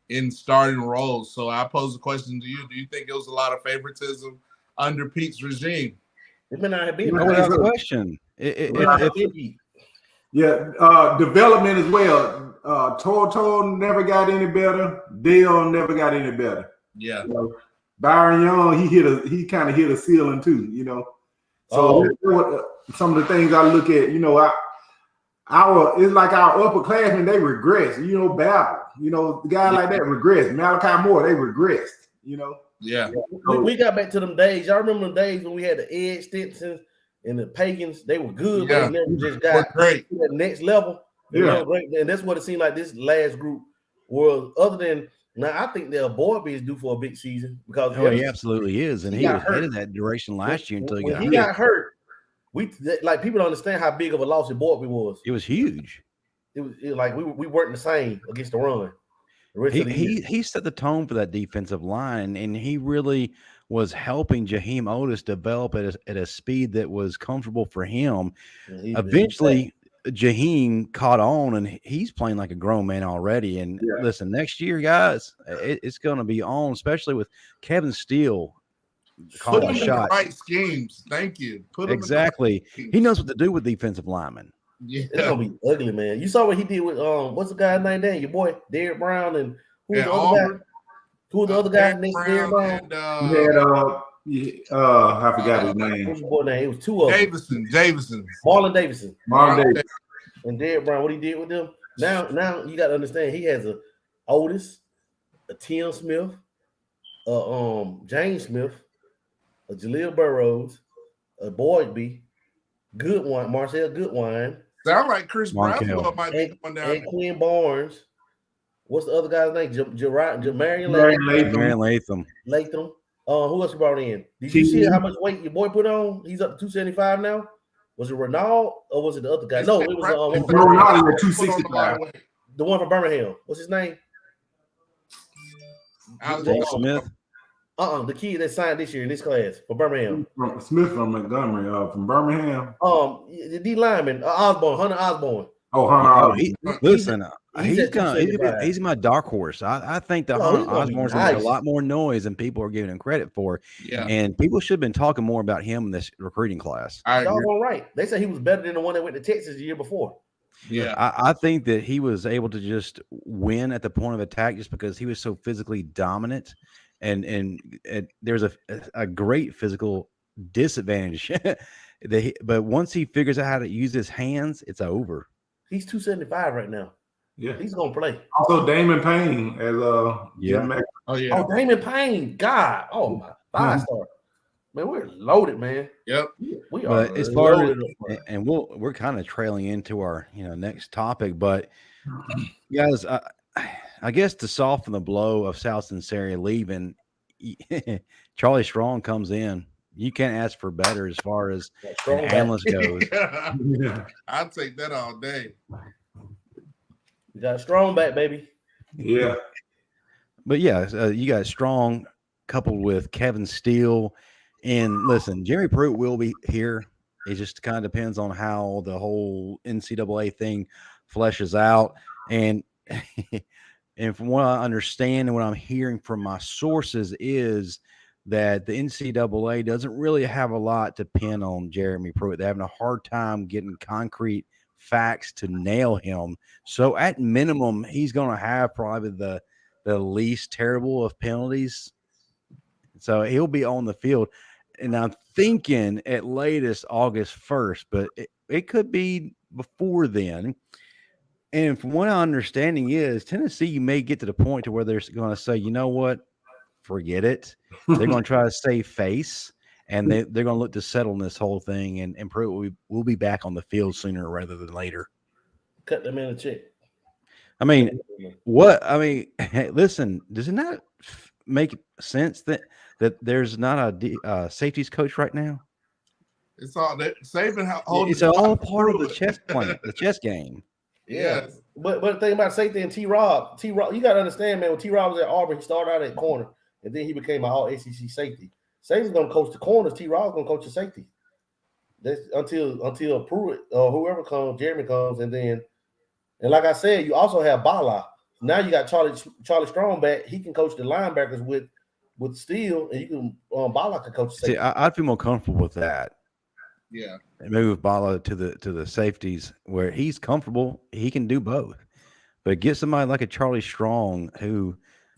in starting roles. So I pose the question to you: do you think it was a lot of favoritism under Pete's regime? It may not have been. That's a question. Development as well. To'oto'o never got any better. Dale never got any better. Yeah. You know, Byron Young, he kind of hit a ceiling too. You know. So some of the things I look at, you know, it's like our upperclassmen, they regress. You know, Babel, you know, the guy like that regressed. Malachi Moore, they regressed. You know. Yeah. We got back to them days. Y'all remember them days when we had the Ed Stinsons and the Pagans? They were good, but they never just got great to the next level. Yeah. And that's what it seemed like this last group was. Other than now, I think their boy is due for a big season because he absolutely is, and he was headed that direction last year until he got hurt. Like people don't understand how big of a loss it was. It was huge. It was like we weren't the same against the run. He set the tone for that defensive line, and he really was helping Jaheim Otis develop at a speed that was comfortable for him. Eventually, Jaheim caught on, and he's playing like a grown man already. And listen, next year, guys, it's going to be on, especially with Kevin Steele calling the shots. Right schemes. Thank you. Exactly. He knows what to do with defensive linemen. Yeah. It's gonna be ugly, man. You saw what he did with what's the guy's name there? Your boy Derrick Brown, and who's the other guy? Who's the other guy next to Derrick Brown? I forgot his name. What's his boy name? It was 2 of them. Davison. Marlon Davidson. Davidson. And Derrick Brown, what he did with them. Now you got to understand he has a Otis, a Tim Smith, James Smith, a Jaleel Burrows, a Boydby, Goodwine, Marcel Goodwine. Sound like Chris Braswell might be going down. And Quinn Barnes. What's the other guy's name? Marion Latham. Who else brought in? Did you see how much weight your boy put on? He's up to 275 now. Was it Renaud or was it the other guy? No, it was Renaud at 265. The one from Birmingham. What's his name? Smith. The kid that signed this year in this class for Birmingham. Smith from Montgomery, from Birmingham. The D lineman, Hunter Osborne. Oh, Hunter. He's my dark horse. I think that Hunter Osborne's going to make a lot more noise than people are giving him credit for. Yeah. And people should have been talking more about him in this recruiting class. Y'all right. They said he was better than the one that went to Texas the year before. Yeah. I think that he was able to just win at the point of attack just because he was so physically dominant. And there's a great physical disadvantage. But once he figures out how to use his hands, it's over. He's 275 right now. Yeah, he's gonna play. Also, Damon Payne as Damon Payne. God, my 5-star. Man, we're loaded, man. Yep, we are. But as far as, and we're kind of trailing into our next topic, but guys, I guess to soften the blow of Sal Sunseri leaving, Charlie Strong comes in. You can't ask for better as far as an analyst goes. Yeah. I'll take that all day. You got Strong back, baby. Yeah. But you got Strong coupled with Kevin Steele. And listen, Jeremy Pruitt will be here. It just kind of depends on how the whole NCAA thing fleshes out. And and from what I understand and what I'm hearing from my sources is that the NCAA doesn't really have a lot to pin on Jeremy Pruitt. They're having a hard time getting concrete facts to nail him. So at minimum, he's going to have probably the least terrible of penalties. So he'll be on the field. And I'm thinking at latest August 1st, but it could be before then. And from what I'm understanding is Tennessee may get to the point to where they're going to say, you know what? Forget it. They're going to try to save face, and they're going to look to settle in this whole thing, and Pruitt will be back on the field sooner rather than later. Cut them in a check. I mean, listen, does it not make sense that there's not a safeties coach right now? It's all that Saban. It's all part of the chess game. Yeah. But the thing about safety and T-Rob, you got to understand, man, when T-Rob was at Auburn, he started out at corner, and then he became an all-ACC safety. Saban's going to coach the corners. T-Rob's going to coach the safety. That's until Pruitt or whoever comes, Jeremy comes, and like I said, you also have Bala. Now you got Charlie Strong back. He can coach the linebackers with Steele, and you can Bala can coach the safety. See, I'd feel more comfortable with that. Yeah, and move Bala to the safeties where he's comfortable. He can do both, but get somebody like a Charlie Strong who's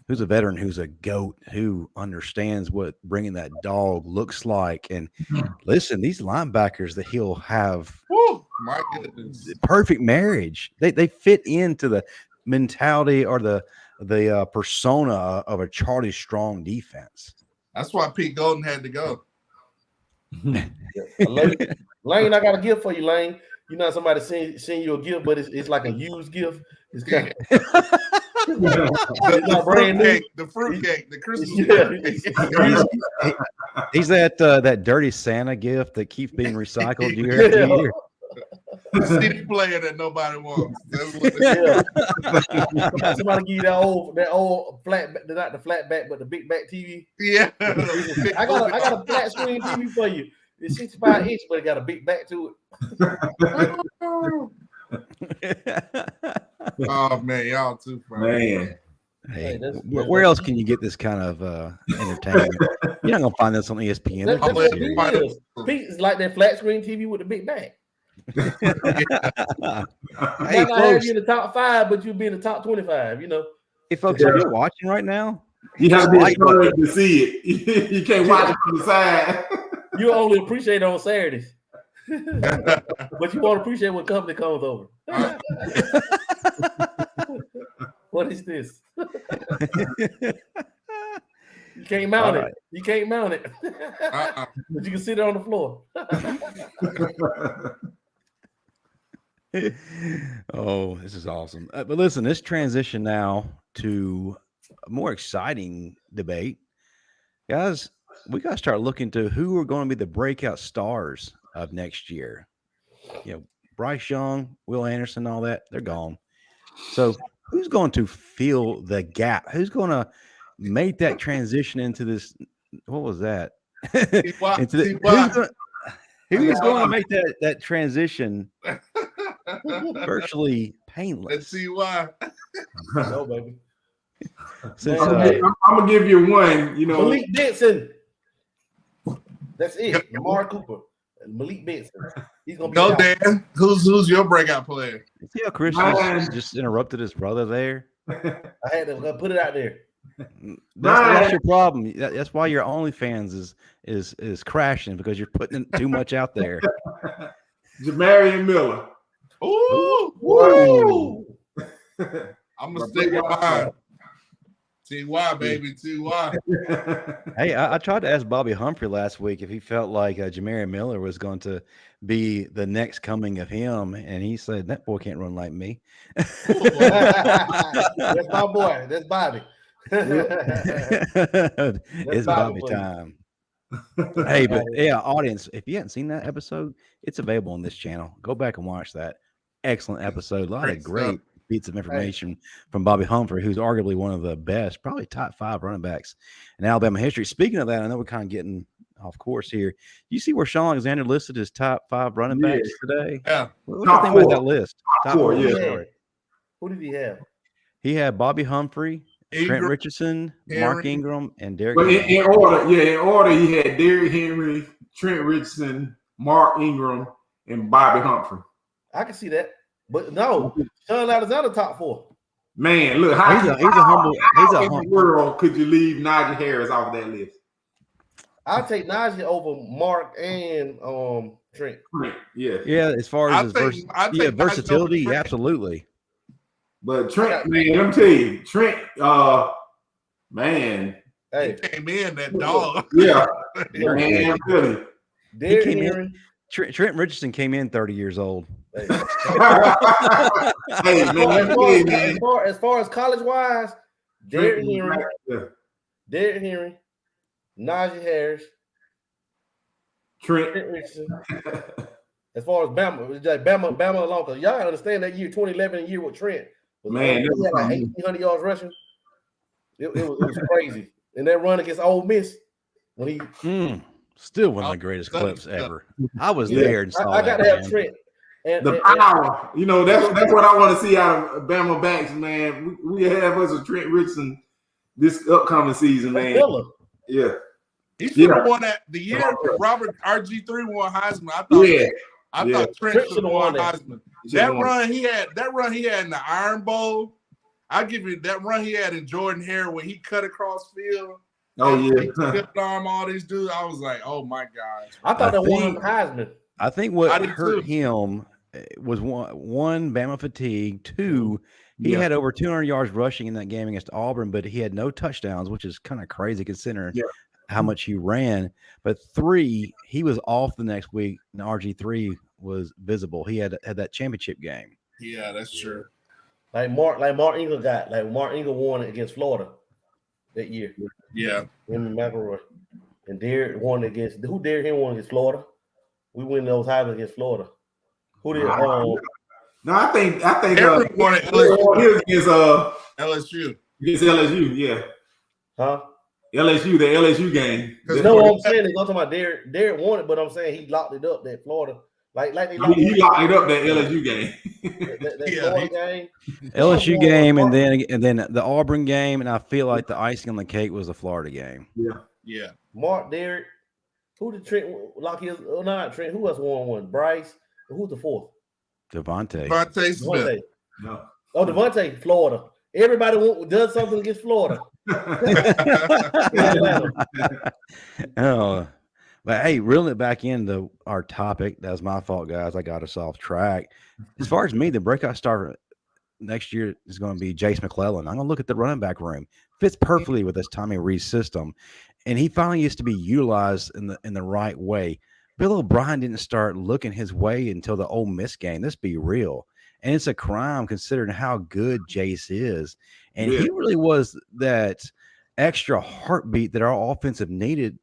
a veteran, who's a GOAT, who understands what bringing that dog looks like. And listen, these linebackers that he'll have, my goodness, perfect marriage. They fit into the mentality or the persona of a Charlie Strong defense. That's why Pete Golden had to go. Lane, I got a gift for you, Lane. You know somebody send you a gift, but it's like a used gift. It's kind of it's not brand new. The fruitcake, the Christmas cake. He's that dirty Santa gift that keeps being recycled year after year. The CD player that nobody wants. Somebody give you that old flat, not the flat back, but the big back TV. Yeah, I got a flat screen TV for you. It's 65 inch, but it got a big back to it. Oh man, y'all too funny. Man. Hey, where else can you get this kind of entertainment? You're not gonna find this on ESPN. It's like that flat screen TV with the big back. Hey, might not have you in the top 5, but you'll be in the top 25. You know. Hey, folks, are you watching right now? You have to see it. You can't watch it from the side. You only appreciate it on Saturdays, but you won't appreciate when company comes over. What is this? You can't mount it. You can't mount it. But you can sit it on the floor. Oh, this is awesome. But listen, let's transition now to a more exciting debate. Guys, we got to start looking to who are going to be the breakout stars of next year. You know, Bryce Young, Will Anderson, all that, they're gone. So who's going to fill the gap? Who's going to make that transition into this. What was that? Who's going to make that transition virtually painless? Let's see why. No, baby. I'm gonna give you one. You know, Malik Benson. That's it. Lamar Cooper, Malik Benson. He's gonna be. Go, Dan. Who's your breakout player? See how Chris just interrupted his brother there. I had to put it out there. That's your problem. That's why your OnlyFans is crashing, because you're putting too much out there. Jamarian Miller. Ooh. I'm gonna stick with mine. T.Y. baby, T.Y. Hey, I tried to ask Bobby Humphrey last week if he felt like Jamarian Miller was going to be the next coming of him, and he said that boy can't run like me. That's my boy. That's Bobby. It's Bobby time. Hey, but yeah, audience, if you hadn't seen that episode, it's available on this channel. Go back and watch that. Excellent episode. A lot of great bits of information from Bobby Humphrey, who's arguably one of the best, probably top 5 running backs in Alabama history. Speaking of that, I know we're kind of getting off course here. You see where Sean Alexander listed his top 5 running backs today? Yeah. What do you think about that list? Top 4, yeah. Who did he have? He had Bobby Humphrey, Trent Richardson, Mark Ingram, and Derrick Henry. In order, he had Derrick Henry, Trent Richardson, Mark Ingram, and Bobby Humphrey. I can see that. But no, Sean Alexander top 4. Man, look, he's a humble. In the world could you leave Najee Harris off that list? I'll take Najee over Mark and Trent. Yeah. As far as his versatility, absolutely. But Trent, man, let me tell you, Trent, man, he came in that dog. Yeah, man, really. He came in. Trent Richardson came in 30 years old. Hey, man, as far as college wise, Derrick Henry, Najee Harris, Trent Richardson. As far as Bama, it's like Bama alone, because y'all understand that year 2011 year with Trent. Man, he had like 1,800 yards rushing. It was crazy. And that run against Ole Miss when he still one of the greatest clips ever. I was there and saw I got to have Trent. And power, you know, that's what I want to see out of Bama backs, man. We have us a Trent Richardson this upcoming season, man. Yeah, he should have won that the year Robert RG3 won Heisman. I thought Trent should have won Heisman. That run he had in the Iron Bowl. I'll give you that run he had in Jordan Hare when he cut across field. Oh yeah, he tipped arm all these dudes. I was like, oh my gosh. I thought that won Heisman. I think what hurt him was one Bama fatigue. 2, he had over 200 yards rushing in that game against Auburn, but he had no touchdowns, which is kind of crazy considering how much he ran. But 3, he was off the next week, and RG3 was visible. He had that championship game. Yeah, that's true. Like Mark Ingram Mark Ingram won against Florida that year. Yeah. Him and McElroy. And Derrick won against Henry won against Florida. We win those Heisman against Florida. Who did No, I think Henry won at LSU. LSU. Against LSU, yeah. Huh? LSU, the LSU game. No, what I'm saying is I'm talking about Derrick won it, but I'm saying he locked it up that Florida. Like he locked it up that LSU game. that Florida game. LSU game and then the Auburn game, and I feel like the icing on the cake was the Florida game. Yeah. Mark, Derrick. Who did Trent lock his? Oh, not Trent. Who else won one? Bryce. Who's the 4th? Devontae Smith. No. Oh, Devontae, Florida. Everybody does something against Florida. But hey, reeling it back into our topic, that was my fault, guys. I got us off track. As far as me, the breakout star next year is going to be Jace McClellan. I'm going to look at the running back room. Fits perfectly with this Tommy Rees system, and he finally used to be utilized in the right way. Bill O'Brien didn't start looking his way until the Ole Miss game. Let's be real. And it's a crime considering how good Jace is. And he really was that extra heartbeat that our offensive needed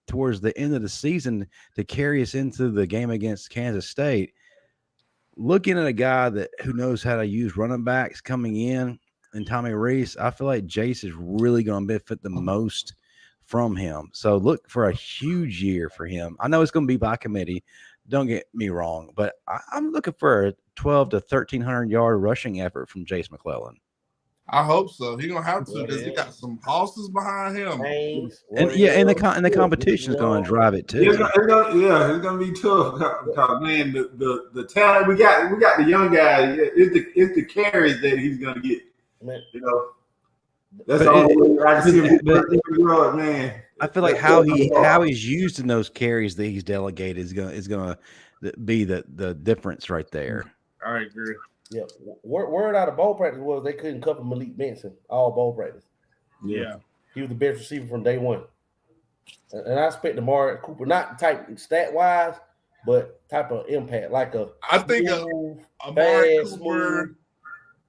towards the end of the season to carry us into the game against Kansas State. Looking at a guy who knows how to use running backs coming in and Tommy Reese, I feel like Jace is really going to benefit the most from him. So look for a huge year for him. I know it's going to be by committee. Don't get me wrong, but I'm looking for a 12 to 1,300 yard rushing effort from Jace McClellan. I hope so. He's gonna have to because he got some horses behind him. And the competition is going to drive it too. It's gonna be tough because man, the talent we got the young guy. It's the carries that he's gonna get. Man. You know, that's the only way I can see him. Man, I feel like how he's used in those carries that he's delegated is gonna be the difference right there. I agree. Yeah, word out of bowl practice was they couldn't cover Malik Benson all bowl practice. Yeah, he was the best receiver from day one, and I expect Amari Cooper not type stat wise, but type of impact I think Amari Cooper,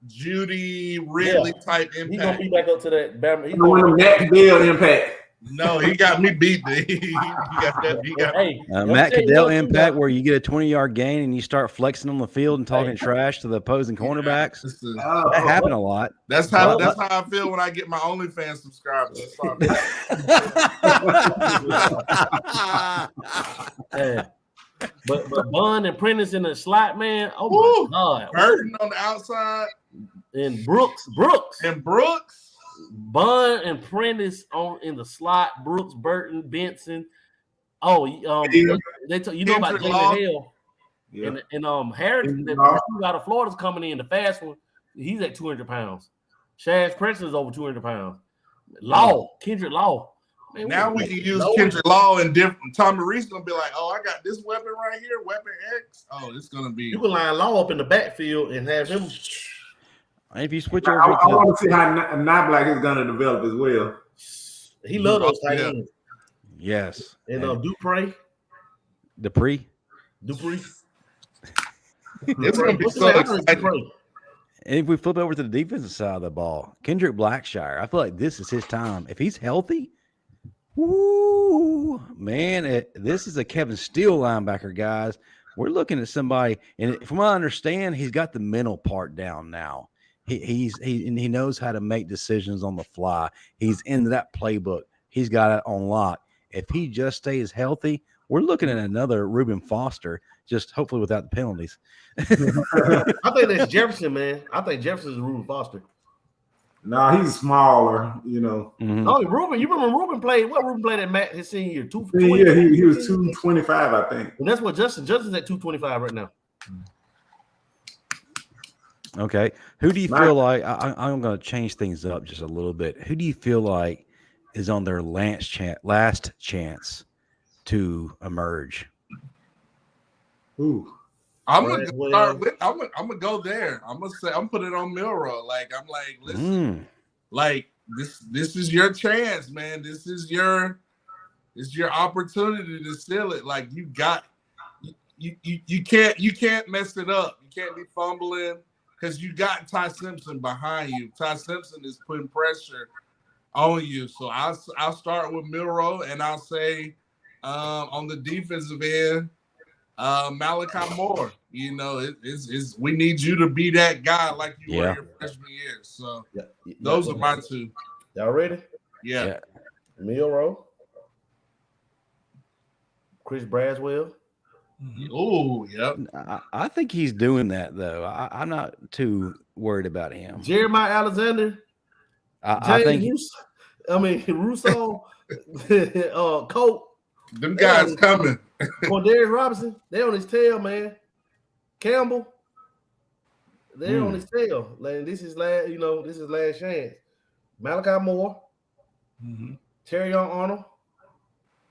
Judy, Ridley type impact. He's gonna be back up to that. Bama. He's going to Matt Caddell impact. No, he got me beat. He got that. Matt Caddell impact where you get a 20-yard gain and you start flexing on the field and talking trash to the opposing cornerbacks. That happened a lot. That's how I feel when I get my OnlyFans subscribers. But Bun and Prentice in the slot, man. Oh my God! Burton on the outside and Brooks. Bun and Prentice in the slot. Brooks, Burton, Benson. Oh, they you know about Jalen Hill. Yeah. And Harrington, the receiver out of Florida's coming in, the fast one. He's at 200 pounds. Shaz Princeton is over 200 pounds. Kendrick Law. Man, now we can use Kendrick Law and different. Tommy Reese gonna be like, "Oh, I got this weapon right here, weapon X." Oh, it's gonna be. You can line Law up in the backfield and have him. If you switch over, I want to see how Knobloch is going to develop as well. He loves those tight ends. Yes. And Dupree. It's going to be so exciting. And if we flip over to the defensive side of the ball, Kendrick Blackshire, I feel like this is his time. If he's healthy, woo, man, this is a Kevin Steele linebacker, guys. We're looking at somebody, and from what I understand, he's got the mental part down now. He knows how to make decisions on the fly. He's into that playbook. He's got it on lock. If he just stays healthy, we're looking at another Reuben Foster, just hopefully without the penalties. I think that's Jefferson, man. I think Jefferson is Reuben Foster. Nah, he's smaller, you know. Mm-hmm. Oh, Reuben, you remember Reuben played at Matt his senior year? Yeah, he was 225, I think. And that's what Justin's at 225 right now. Okay. Who do you feel like I'm going to change things up just a little bit. Who do you feel like is on their last chance to emerge? Ooh. I'm gonna go there. I'm gonna say I'm putting it on Milroe. Listen, this is your chance, man. This is your opportunity to seal it. Like you can't mess it up. You can't be fumbling because you got Ty Simpson behind you. Ty Simpson is putting pressure on you. So I'll start with Milroe and I'll say on the defensive end, Malachi Moore. You know, it's we need you to be that guy like you were your freshman year. So those are my two. Y'all ready? Yeah. Milroe, Chris Braswell. Oh, yep. I think he's doing that though. I'm not too worried about him. Jeremiah Alexander. I think. Russo, Colt. Them guys coming. Darius Robinson, they on his tail, man. Campbell, they're on his tail. Like this is last chance. Malachi Moore, Terry Arnold.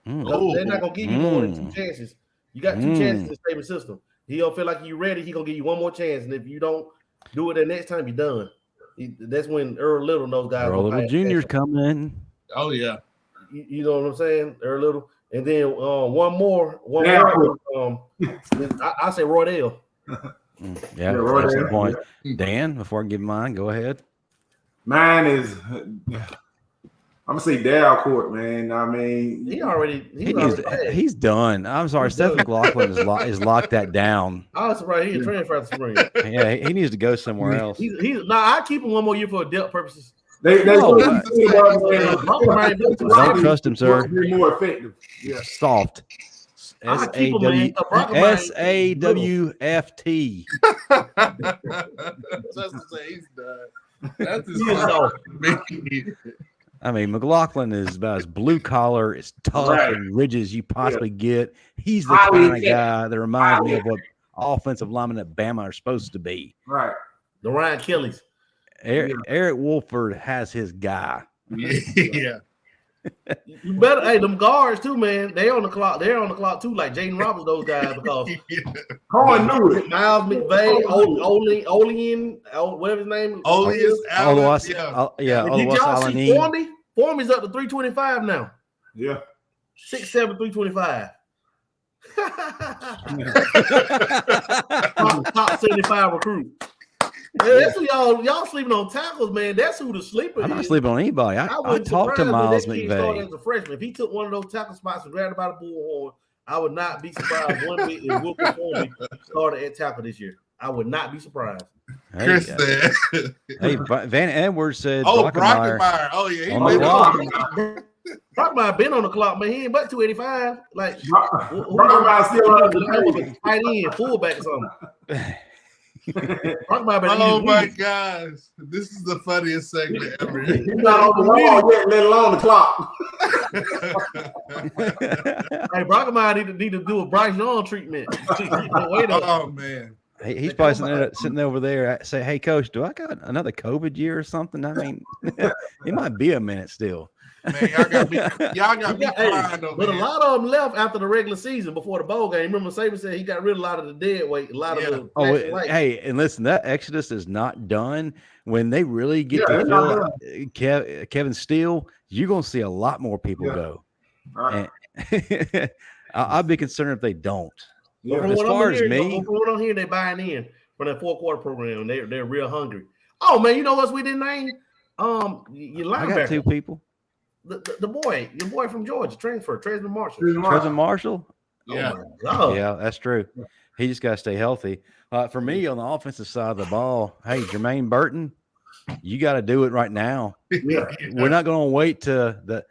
They're not gonna give you more than 2 chances. You got 2 chances in the Saban system. He'll feel like you're ready. He's gonna give you one more chance, and if you don't do it the next time, you're done. That's when Earl Little and those guys. Earl Little Jr.'s coming. Oh yeah. You know what I'm saying? Earl Little, and then one more. I say Roydell. Yeah, that's the point. Dan, before I give mine, go ahead. Mine is I'm gonna say Dalcourt, man. I mean, he's done. I'm sorry, Seth McLaughlin is locked that down. I was surprised he transferred to spring. Yeah, he needs to go somewhere else. I keep him one more year for depth purposes. Don't trust him, sir. Be more effective. Yeah, soft. SAWFT. Just to say he's done. That's his I mean, McLaughlin is about as blue collar, as tough and rigid as you possibly get. He's the kind of guy that reminds me of what offensive linemen at Bama are supposed to be. Right. The Ryan Kellys. Eric Wolford has his guy. Yeah. You better, hey, them guards too, man. They're on the clock too, like Jaden Roberts, those guys, because Cohen knew it. Miles McVay, Olean, whatever his name is. Did y'all see Formby? Formby's up to 325 now. Yeah. 6'7", 325. top 75 recruit. Yeah, that's who y'all sleeping on tackles, man. That's who the sleeper is. I'm not sleeping on anybody. I talked to Miles McVay. As a freshman, if he took one of those tackle spots and grabbed by the bullhorn, I would not be surprised one bit if Will Formby started at tackle this year. I would not be surprised. Chris said. Hey, Van Edwards said. Brockenmeyer. Oh yeah, Brockmeyer been on the clock, man. He ain't but 285. Like Brockmeyer still on the tight end, fullback or something. Oh my gosh, this is the funniest segment ever. He's not on the wall yet, let alone the clock. Hey, Brockmeyer need to do a Bryce Young treatment. Oh man, he's probably sitting over there. Say, hey, coach, do I got another COVID year or something? I mean, it might be a minute still. Man, y'all got me crying over But a lot of them left after the regular season before the bowl game. Remember, Saban said he got rid of a lot of the dead weight, a lot of the. Hey, and listen, that exodus is not done. When they really get to fill Kevin Steele, you're going to see a lot more people go. Right. And I'd be concerned if they don't. Yeah. As far as me, from what I'm hearing, they're buying in from that 4-quarter program. They're real hungry. Oh man, you know what we didn't name? Your linebacker. I got 2 people. Your boy from Georgia, Tresman Marshall. Tresman Marshall? Yeah. Oh yeah, that's true. He just got to stay healthy. For me, on the offensive side of the ball, hey, Jermaine Burton, you got to do it right now. Yeah. We're not going to wait to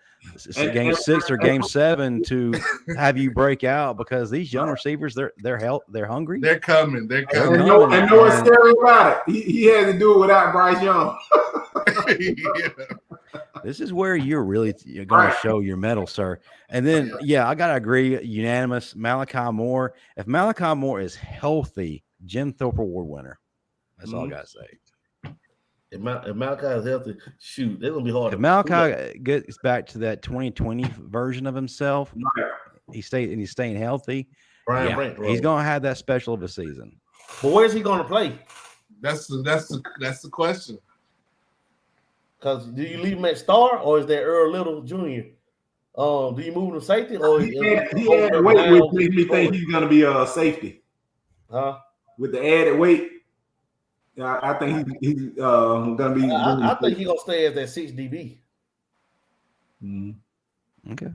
game 6 or game 7 to have you break out, because these young receivers, they're hungry. They're coming. And know what's scary about it? He had to do it without Bryce Young. Yeah. This is where you're going to show your mettle, sir. And then, I got to agree, unanimous, Malachi Moore. If Malachi Moore is healthy, Jim Thorpe Award winner. That's all I got to say. If Malachi is healthy, shoot, they're going to be hard. If Malachi gets back to that 2020 version of himself, he's staying healthy, he's going to have that special of a season. But where's he going to play? That's the question. Because do you leave him at star, or is that Earl Little Jr.? Do you move him to safety, or he had the weight, which makes me think he's going to be a safety? Huh? With the added weight, I think he's going to be. I think he's going to stay as that 6 DB. Mm-hmm. Okay.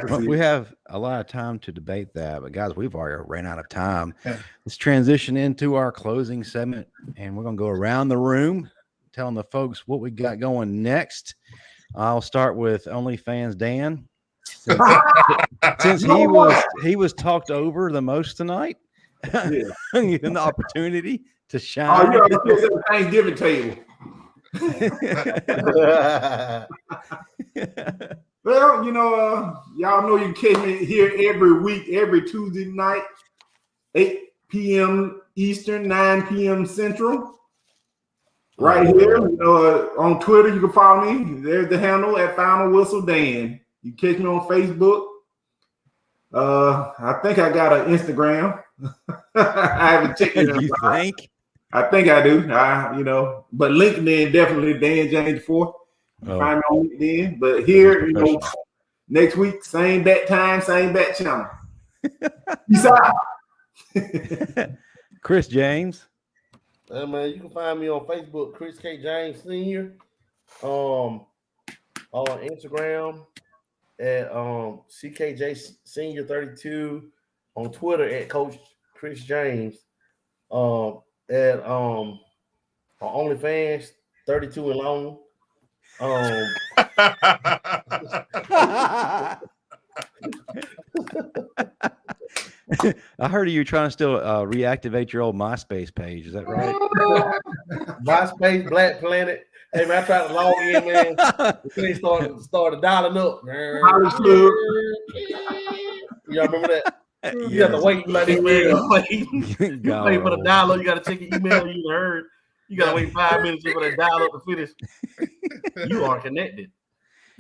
Well, we have a lot of time to debate that, but guys, we've already ran out of time. Let's transition into our closing segment, and we're going to go around the room, telling the folks what we got going next. I'll start with OnlyFans Dan. Since he was talked over the most tonight, given the opportunity to shine. Oh, yeah, it's a Thanksgiving table. Well, y'all know you can catch me here every week, every Tuesday night, 8 p.m. Eastern, 9 p.m. Central. Right here, on Twitter, you can follow me. There's the handle at Final Whistle Dan. You can catch me on Facebook. I think I got an Instagram. I haven't checked it out. You think? I think I do. But LinkedIn definitely Dan James 4th. Find me on LinkedIn. But here, next week, same bat time, same bat channel. Peace out. Chris James. Man, you can find me on Facebook, Chris K. James Sr. on Instagram at CKJ Senior 32, on Twitter at Coach Chris James, at on OnlyFans 32 and long. I heard you trying to still reactivate your old MySpace page. Is that right? MySpace, Black Planet. Hey man, I tried to log in, man. They started dialing up. Y'all remember that? You have to wait like this, man. You wait for the dial up. You got to check your email. You heard. You got to wait 5 minutes for that dial up to finish. You are connected.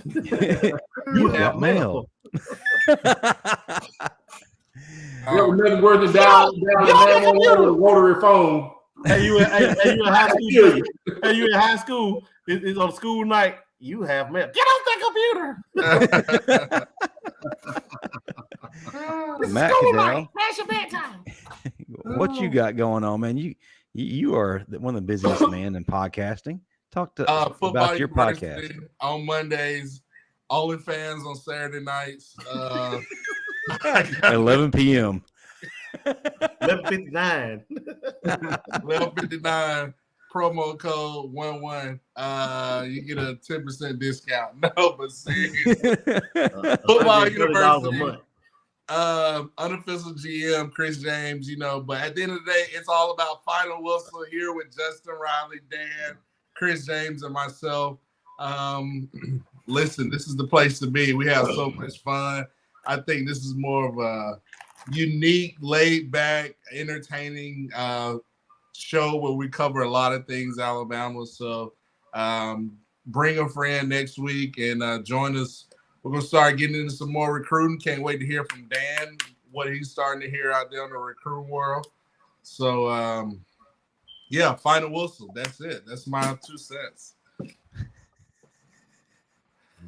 You have mail. Nothing worth the dial with a rotary phone. Hey, you in high school? Hey, you in high school? It's on school night. You have mail. Get off that computer. Matt Caddell, what you got going on, man? You are one of the busiest men in podcasting. Talk to about your podcast on Mondays, OnlyFans on Saturday nights, 11 p.m. 11:59. 11:59. Promo code 11. You get a 10% discount. No, but serious. Football University. Unofficial GM Chris James, but at the end of the day, it's all about final whistle here with Justin Riley, Dan, Chris James, and myself. Listen, this is the place to be. We have so much fun. I think this is more of a unique, laid back, entertaining show where we cover a lot of things Alabama. So bring a friend next week and join us. We're going to start getting into some more recruiting. Can't wait to hear from Dan, what he's starting to hear out there in the recruiting world. So, yeah, final whistle. That's it. That's my 2 cents.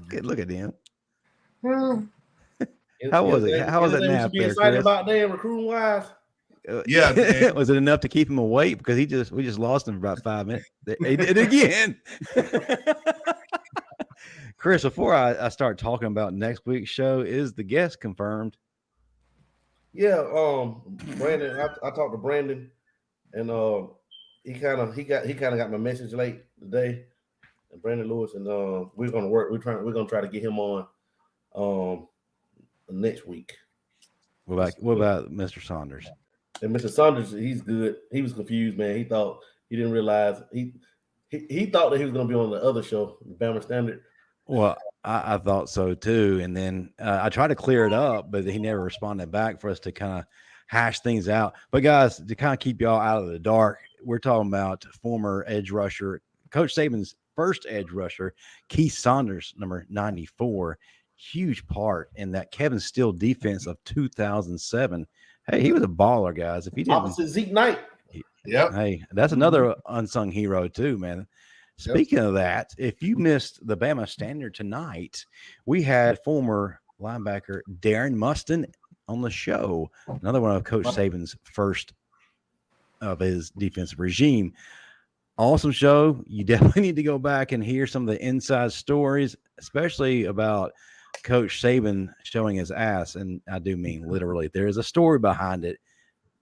Good look at him. How was it? How was it nap there, Chris? Excited about Dan recruiting wise? Yeah. Was it enough to keep him awake? Because we just lost him for about 5 minutes. He did it again. Chris, before I start talking about next week's show, is the guest confirmed? Yeah, Brandon. I talked to Brandon, and he kind of got my message late today. And Brandon Lewis, and we're gonna work. We're gonna try to get him on next week. What about Mr. Saunders? And Mr. Saunders, he's good. He was confused, man. He didn't realize he thought that he was gonna be on the other show, Bama Standard. Well, I thought so too, and then I tried to clear it up, but he never responded back for us to kind of hash things out. But guys, to kind of keep y'all out of the dark, we're talking about former edge rusher, Coach Saban's first edge rusher, Keith Saunders, number 94. Huge part in that Kevin Steele defense of 2007. Hey, he was a baller, guys. If he didn't, opposite Zeke Knight. Yep. Hey, that's another unsung hero too, man. Speaking of that, if you missed the Bama Standard tonight, we had former linebacker Darren Mustin on the show. Another one of Coach Saban's first of his defensive regime. Awesome show. You definitely need to go back and hear some of the inside stories, especially about Coach Saban showing his ass. And I do mean literally. There is a story behind it.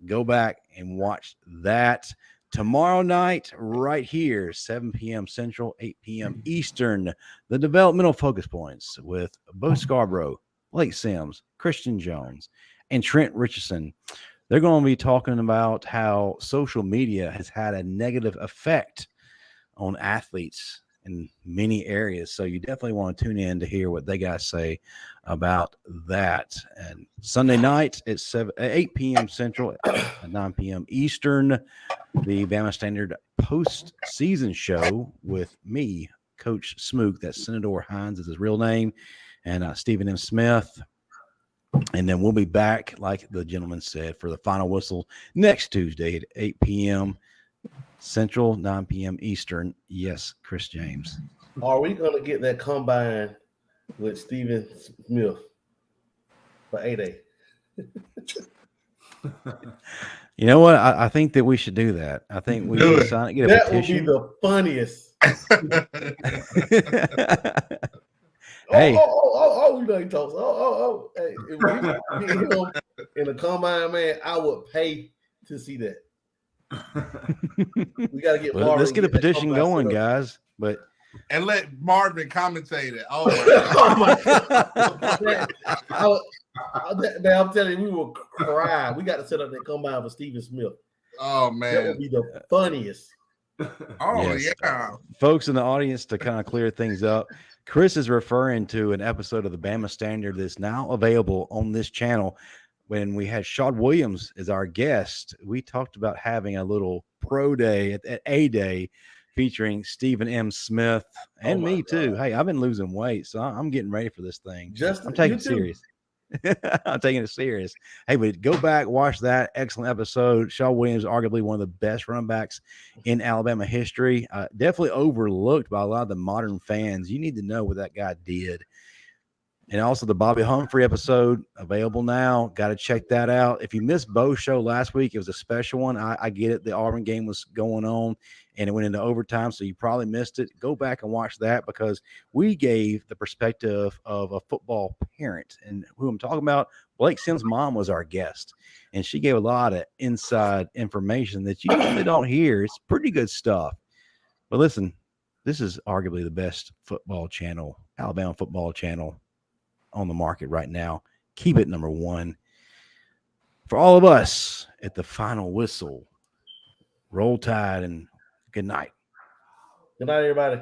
Go back and watch that. Tomorrow night, right here, 7 p.m. Central, 8 p.m. Eastern, the developmental focus points with Bo Scarborough, Blake Sims, Christian Jones, and Trent Richardson. They're going to be talking about how social media has had a negative effect on athletes in many areas. So you definitely want to tune in to hear what they got to say about that. And Sunday night at 8 p.m. Central, 9 p.m. Eastern, the Bama Standard post-season show with me, Coach Smook. That's Senator Hines is his real name, and Stephen M. Smith. And then we'll be back, like the gentleman said, for the final whistle next Tuesday at 8 p.m. Central, 9 p.m. Eastern. Yes, Chris James. Are we going to get that combine with Stephen Smith for 8A? You know what? I think that we should do that. I think we should sign it. Get a that petition. would be the funniest. Hey. You know he talks. Hey, if we get him in the combine, man, I would pay to see that. We got to get Marvin. Let's get a petition going, guys. And let Marvin commentate it. Oh my God. I'm telling you, we will cry. We got to set up that combine for Stephen Smith. Oh man, that would be the funniest. Oh yes. Yeah, folks in the audience, to kind of clear things up, Chris is referring to an episode of the Bama Standard that's now available on this channel. When we had Shawn Williams as our guest, we talked about having a little pro day at A-Day featuring Stephen M. Smith and me too. Hey, I've been losing weight, so I'm getting ready for this thing. I'm taking it serious. I'm taking it serious. Hey, but go back, watch that excellent episode. Shawn Williams, arguably one of the best running backs in Alabama history. Definitely overlooked by a lot of the modern fans. You need to know what that guy did. And also the Bobby Humphrey episode available now. Got to check that out. If you missed Bo's show last week, it was a special one. I get it. The Auburn game was going on and it went into overtime, so you probably missed it. Go back and watch that because we gave the perspective of a football parent. And who I'm talking about, Blake Sims' mom was our guest. And she gave a lot of inside information that you usually don't hear. It's pretty good stuff. But listen, this is arguably the best football channel, Alabama football channel on the market right now. Keep it number one. For all of us at the final whistle, roll tide and good night. Good night, everybody.